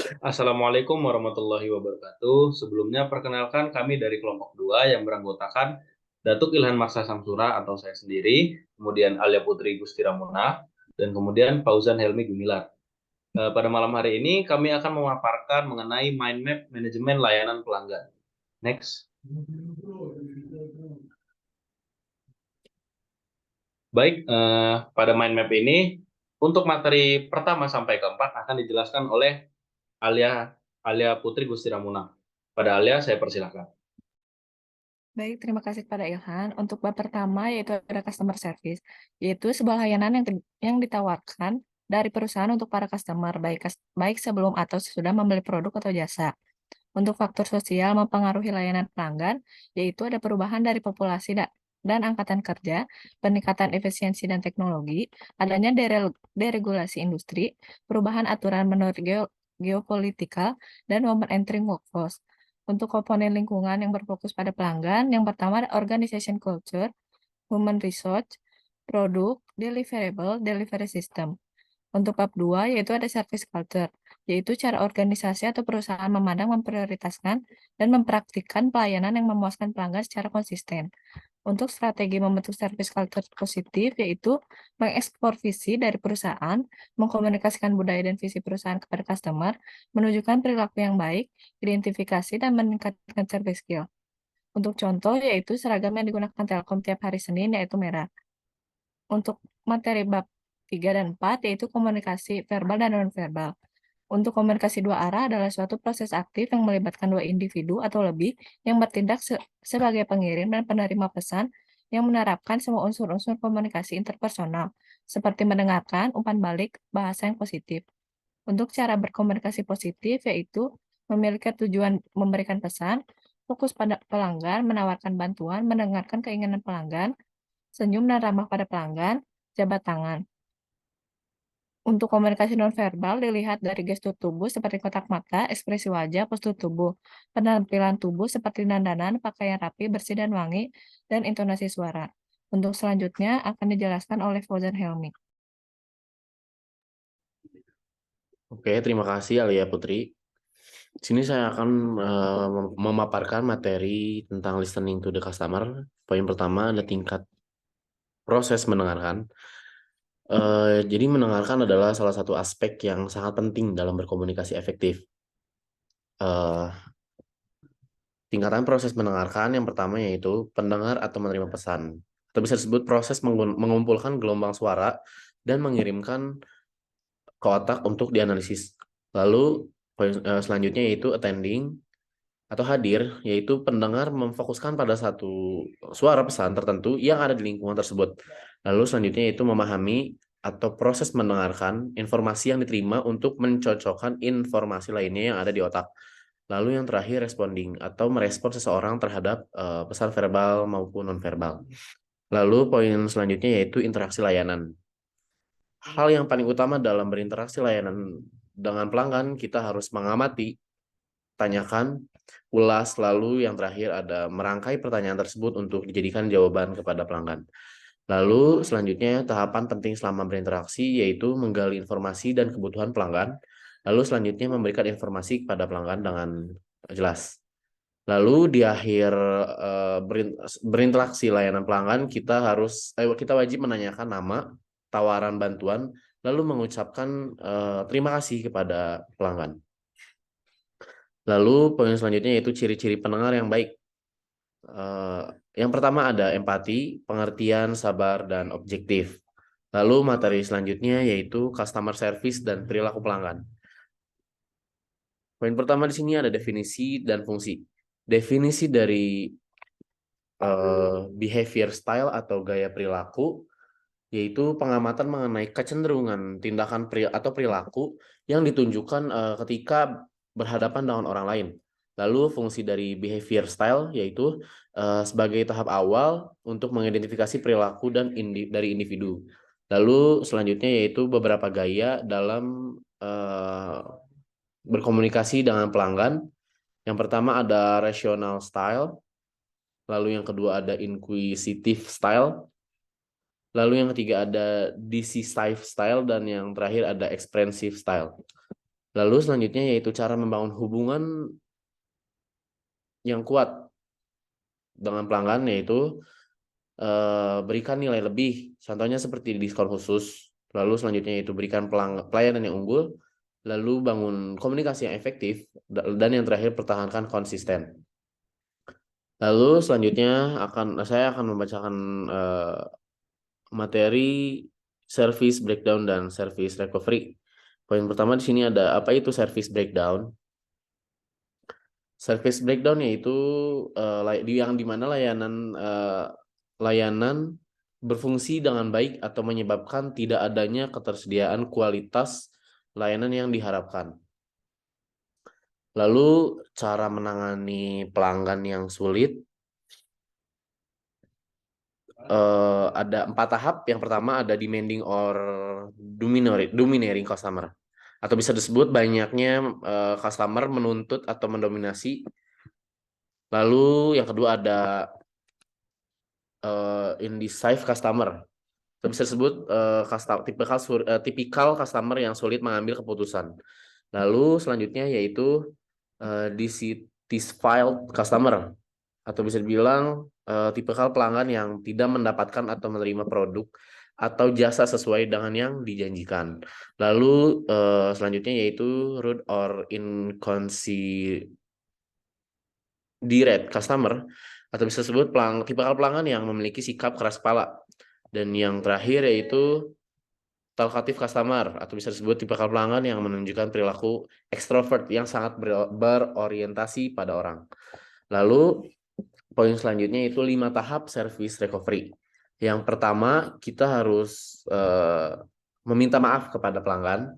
Assalamualaikum warahmatullahi wabarakatuh. Sebelumnya perkenalkan kami dari kelompok 2 yang beranggotakan Datuk Ilhan Marsha Samsura atau saya sendiri, kemudian Alia Putri Gusti Ramuna, dan kemudian Fauzan Helmi Gumilar. Pada malam hari ini kami akan memaparkan mengenai mind map manajemen layanan pelanggan. Next. Baik, pada mind map ini untuk materi pertama sampai keempat akan dijelaskan oleh Alia Alia Putri Gusti Ramuna. Pada Alia saya persilakan. Baik, terima kasih kepada Ilhan. Untuk bab pertama yaitu ada customer service, yaitu sebuah layanan yang ditawarkan dari perusahaan untuk para customer, baik sebelum atau sesudah membeli produk atau jasa. Untuk faktor sosial mempengaruhi layanan pelanggan, yaitu ada perubahan dari populasi dan angkatan kerja, peningkatan efisiensi dan teknologi, adanya deregulasi industri, perubahan aturan menurut geopolitikal, dan women entering workforce. Untuk komponen lingkungan yang berfokus pada pelanggan, yang pertama ada organization culture, human resource, produk, deliverable, delivery system. Untuk bab 2 yaitu ada service culture, yaitu cara organisasi atau perusahaan memandang, memprioritaskan, dan mempraktikkan pelayanan yang memuaskan pelanggan secara konsisten. Untuk strategi membentuk service culture positif, yaitu mengekspor visi dari perusahaan, mengkomunikasikan budaya dan visi perusahaan kepada customer, menunjukkan perilaku yang baik, identifikasi, dan meningkatkan service skill. Untuk contoh, yaitu seragam yang digunakan Telkom tiap hari Senin, yaitu merah. Untuk materi bab 3 dan 4 yaitu komunikasi verbal dan nonverbal. Untuk komunikasi dua arah adalah suatu proses aktif yang melibatkan dua individu atau lebih yang bertindak sebagai pengirim dan penerima pesan yang menerapkan semua unsur-unsur komunikasi interpersonal, seperti mendengarkan, umpan balik, bahasa yang positif. Untuk cara berkomunikasi positif yaitu memiliki tujuan memberikan pesan, fokus pada pelanggan, menawarkan bantuan, mendengarkan keinginan pelanggan, senyum dan ramah pada pelanggan, jabat tangan. Untuk komunikasi nonverbal dilihat dari gestur tubuh seperti kotak mata, ekspresi wajah, postur tubuh, penampilan tubuh seperti dandanan, pakaian rapi, bersih dan wangi, dan intonasi suara. Untuk selanjutnya akan dijelaskan oleh Fauzan Helmi. Oke, terima kasih Alia Putri. Di sini saya akan memaparkan materi tentang listening to the customer. Poin pertama ada tingkat proses mendengarkan. Jadi mendengarkan adalah salah satu aspek yang sangat penting dalam berkomunikasi efektif. Eh, Tingkatan proses mendengarkan yang pertama yaitu pendengar atau menerima pesan. Atau bisa disebut proses mengumpulkan gelombang suara dan mengirimkan ke otak untuk dianalisis. Lalu poin selanjutnya yaitu attending atau hadir, yaitu pendengar memfokuskan pada satu suara pesan tertentu yang ada di lingkungan tersebut. Lalu selanjutnya yaitu memahami atau proses mendengarkan informasi yang diterima untuk mencocokkan informasi lainnya yang ada di otak. Lalu yang terakhir responding atau merespon seseorang terhadap pesan verbal maupun nonverbal. Lalu poin selanjutnya yaitu interaksi layanan. Hal yang paling utama dalam berinteraksi layanan dengan pelanggan, kita harus mengamati, tanyakan, ulas, lalu yang terakhir ada merangkai pertanyaan tersebut untuk dijadikan jawaban kepada pelanggan. Lalu selanjutnya tahapan penting selama berinteraksi yaitu menggali informasi dan kebutuhan pelanggan. Lalu selanjutnya memberikan informasi kepada pelanggan dengan jelas. Lalu di akhir berinteraksi layanan pelanggan kita wajib menanyakan nama, tawaran bantuan, lalu mengucapkan terima kasih kepada pelanggan. Lalu poin selanjutnya yaitu ciri-ciri pendengar yang baik. Yang pertama ada empati, pengertian, sabar, dan objektif. Lalu materi selanjutnya yaitu customer service dan perilaku pelanggan. Poin pertama di sini ada definisi dan fungsi. Definisi dari behavior style atau gaya perilaku yaitu pengamatan mengenai kecenderungan tindakan atau perilaku yang ditunjukkan ketika berhadapan dengan orang lain. Lalu fungsi dari behavior style yaitu sebagai tahap awal untuk mengidentifikasi perilaku dari individu. Lalu selanjutnya yaitu beberapa gaya dalam berkomunikasi dengan pelanggan. Yang pertama ada rational style, lalu yang kedua ada inquisitive style, lalu yang ketiga ada decisive style, dan yang terakhir ada expressive style. Lalu selanjutnya yaitu cara membangun hubungan yang kuat dengan pelanggan, yaitu berikan nilai lebih, contohnya seperti diskon khusus. Lalu selanjutnya itu berikan pelayanan yang unggul, lalu bangun komunikasi yang efektif, dan yang terakhir pertahankan konsisten. Lalu selanjutnya saya akan membacakan materi service breakdown dan service recovery. Poin pertama di sini ada apa itu service breakdown. Service breakdown yaitu yang dimana layanan berfungsi dengan baik atau menyebabkan tidak adanya ketersediaan kualitas layanan yang diharapkan. Lalu cara menangani pelanggan yang sulit, ada 4 tahap. Yang pertama ada demanding or domineering customer, atau bisa disebut banyaknya customer menuntut atau mendominasi. Lalu yang kedua ada indecisive customer, atau bisa disebut tipikal customer yang sulit mengambil keputusan. Lalu selanjutnya yaitu dissatisfied customer, atau bisa dibilang tipikal pelanggan yang tidak mendapatkan atau menerima produk atau jasa sesuai dengan yang dijanjikan. Lalu selanjutnya yaitu rude or inconsiderate customer, atau bisa disebut tipikal pelanggan yang memiliki sikap keras kepala. Dan yang terakhir yaitu talkative customer, atau bisa disebut tipikal pelanggan yang menunjukkan perilaku ekstrovert yang sangat berorientasi pada orang. Lalu poin selanjutnya itu 5 tahap service recovery. Yang pertama, kita harus meminta maaf kepada pelanggan.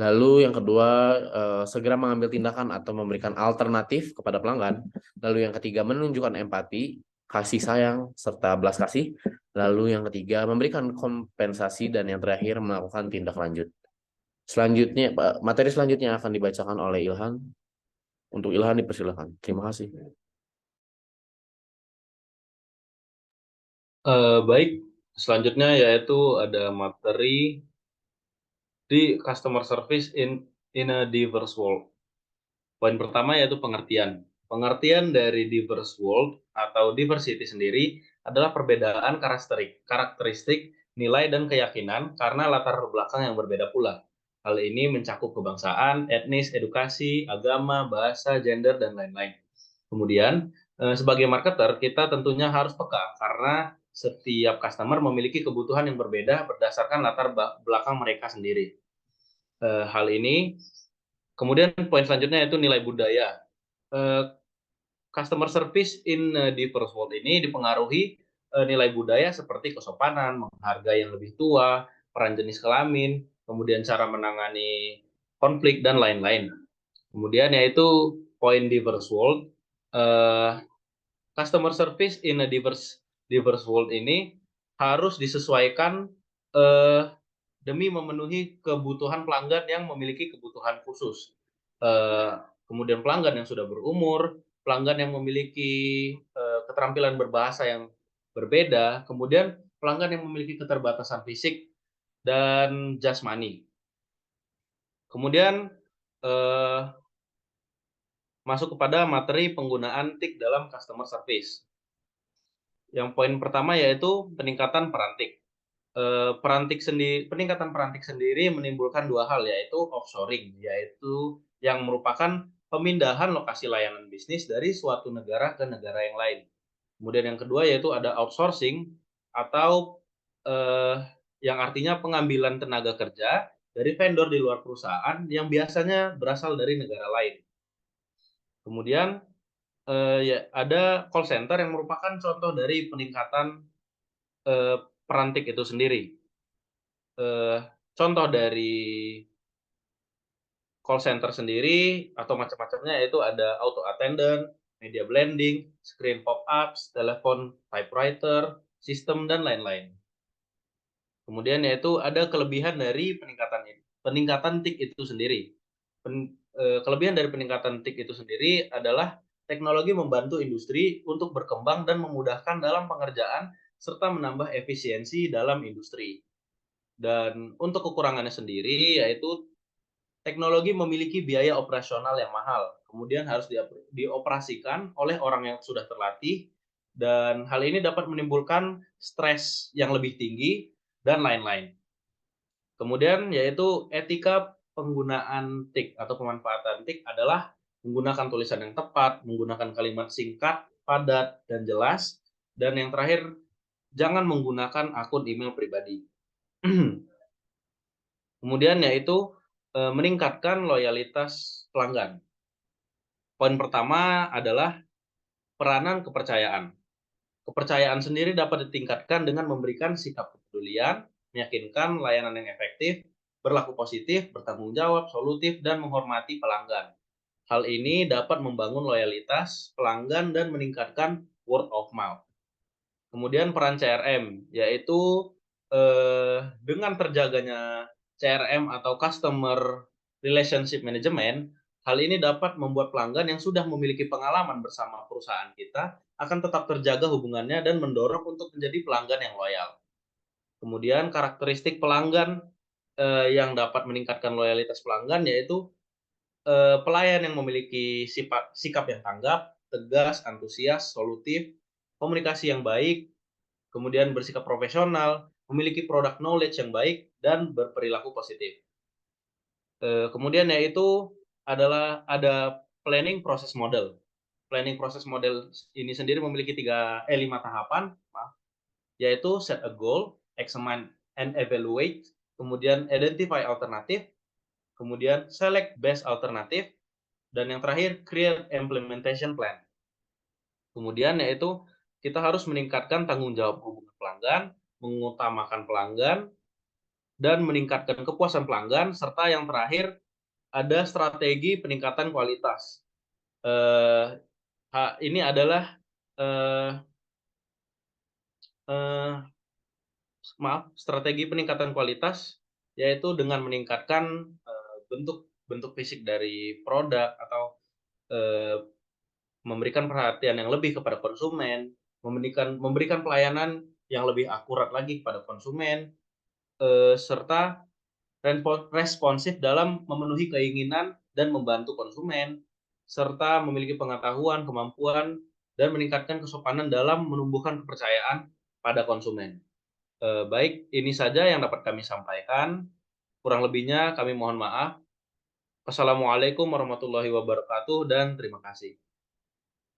Lalu yang kedua, segera mengambil tindakan atau memberikan alternatif kepada pelanggan. Lalu yang ketiga, menunjukkan empati, kasih sayang, serta belas kasih. Lalu yang ketiga, memberikan kompensasi. Dan yang terakhir, melakukan tindak lanjut. Selanjutnya, materi selanjutnya akan dibacakan oleh Ilhan. Untuk Ilhan dipersilakan. Terima kasih. Baik, selanjutnya yaitu ada materi di customer service in a diverse world. Poin pertama yaitu pengertian. Pengertian dari diverse world atau diversity sendiri adalah perbedaan karakteristik, nilai, dan keyakinan karena latar belakang yang berbeda pula. Hal ini mencakup kebangsaan, etnis, edukasi, agama, bahasa, gender, dan lain-lain. Kemudian, sebagai marketer, kita tentunya harus peka karena setiap customer memiliki kebutuhan yang berbeda berdasarkan latar belakang mereka sendiri. Hal ini, kemudian poin selanjutnya yaitu nilai budaya. Customer service in diverse world ini dipengaruhi nilai budaya seperti kesopanan, menghargai yang lebih tua, peran jenis kelamin, kemudian cara menangani konflik, dan lain-lain. Kemudian yaitu poin diverse world. Customer service in a diverse world ini harus disesuaikan demi memenuhi kebutuhan pelanggan yang memiliki kebutuhan khusus. Kemudian pelanggan yang sudah berumur, pelanggan yang memiliki keterampilan berbahasa yang berbeda, kemudian pelanggan yang memiliki keterbatasan fisik dan jasmani. Kemudian masuk kepada materi penggunaan TIK dalam customer service. Yang poin pertama yaitu peningkatan perantik. Peningkatan perantik sendiri menimbulkan 2 hal, yaitu offshoring, yaitu yang merupakan pemindahan lokasi layanan bisnis dari suatu negara ke negara yang lain. Kemudian yang kedua yaitu ada outsourcing, atau yang artinya pengambilan tenaga kerja dari vendor di luar perusahaan yang biasanya berasal dari negara lain. Kemudian ya, ada call center yang merupakan contoh dari peningkatan perantik itu sendiri. Contoh dari call center sendiri atau macam-macamnya yaitu ada auto attendant, media blending, screen pop-ups, telepon typewriter, sistem, dan lain-lain. Kemudian yaitu ada kelebihan dari peningkatan TIK itu sendiri. Kelebihan dari peningkatan TIK itu sendiri adalah teknologi membantu industri untuk berkembang dan memudahkan dalam pengerjaan serta menambah efisiensi dalam industri. Dan untuk kekurangannya sendiri yaitu teknologi memiliki biaya operasional yang mahal, kemudian harus dioperasikan oleh orang yang sudah terlatih, dan hal ini dapat menimbulkan stres yang lebih tinggi, dan lain-lain. Kemudian yaitu etika penggunaan TIK atau pemanfaatan TIK adalah menggunakan tulisan yang tepat, menggunakan kalimat singkat, padat, dan jelas, dan yang terakhir, jangan menggunakan akun email pribadi. Kemudian yaitu meningkatkan loyalitas pelanggan. Poin pertama adalah peranan kepercayaan. Kepercayaan sendiri dapat ditingkatkan dengan memberikan sikap kepedulian, meyakinkan layanan yang efektif, berlaku positif, bertanggung jawab, solutif, dan menghormati pelanggan. Hal ini dapat membangun loyalitas pelanggan dan meningkatkan word of mouth. Kemudian peran CRM, yaitu dengan terjaganya CRM atau Customer Relationship Management, hal ini dapat membuat pelanggan yang sudah memiliki pengalaman bersama perusahaan kita akan tetap terjaga hubungannya dan mendorong untuk menjadi pelanggan yang loyal. Kemudian karakteristik pelanggan yang dapat meningkatkan loyalitas pelanggan yaitu pelayan yang memiliki sikap yang tanggap, tegas, antusias, solutif, komunikasi yang baik, kemudian bersikap profesional, memiliki product knowledge yang baik, dan berperilaku positif. Kemudian yaitu adalah ada planning process model. Planning process model ini sendiri memiliki 5 tahapan, yaitu set a goal, examine and evaluate, kemudian identify alternative, kemudian select best alternative, dan yang terakhir create implementation plan. Kemudian yaitu kita harus meningkatkan tanggung jawab hubungan pelanggan, mengutamakan pelanggan, dan meningkatkan kepuasan pelanggan, serta yang terakhir ada strategi peningkatan kualitas. Ini adalah strategi peningkatan kualitas, yaitu dengan meningkatkan bentuk fisik dari produk atau memberikan perhatian yang lebih kepada konsumen, memberikan pelayanan yang lebih akurat lagi kepada konsumen, serta responsif dalam memenuhi keinginan dan membantu konsumen, serta memiliki pengetahuan, kemampuan, dan meningkatkan kesopanan dalam menumbuhkan kepercayaan pada konsumen. Baik, ini saja yang dapat kami sampaikan. Kurang lebihnya kami mohon maaf. Wassalamualaikum warahmatullahi wabarakatuh dan terima kasih.